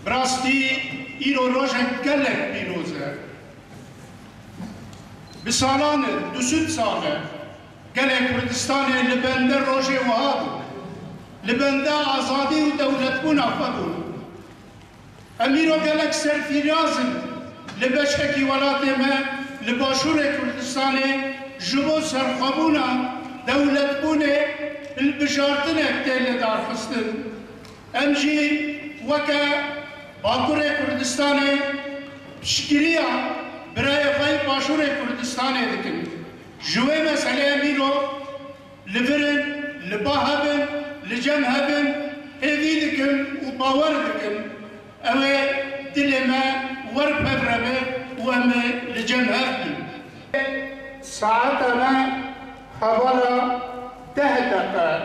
براستی ایرو روژه گلک پیروزه بسالانه دوسود ساله گلک کردستانه لبنده روژه وهابو لبنده آزادی و دولت بونا فبون امیرو گلک سرفیرازن لبشکی ولاته ما لباشور کردستانه جبو سرخبونا دولت بونه البجارتنه اکتیل دار خستن امجی وکا باکور کردستان شکریه برای فای باشور کردستان دکن جوه مسئله میرو لبرن لباهبن لجم هبن هذی دکن و باور دکن اوه دل ما ورب هبرمه و اما لجم هبن ساعت ما حوالا 10 دقیقه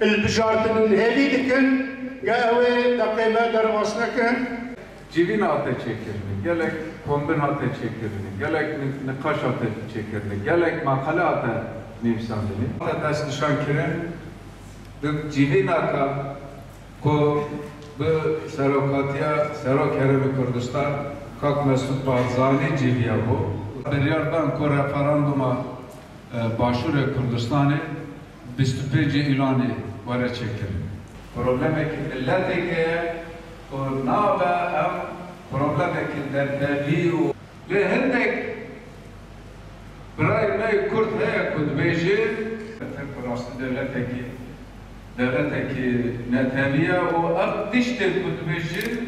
البجارتن هذی دکن قهوه دقيقة درباسنكن جيبين هاته çekirdi, gelek kombin hate çekirdi, gelek nikaş hate çekirdi, gelek makale hate nivsandini. Hate dest nişan kirin, civin hata ko bu Serok Kerem-i Kurdistan Kak Mesut Barzani civiya bu. Biryardan ko referanduma Başur-e Kurdistan'ı 25 ilanı vare çekirdi. Problemek milleteke o nava em problemek dertebiu ve hendek bray ne kurt heye kudbeji terporastı devleteki netebiya o ak dişte kudbeji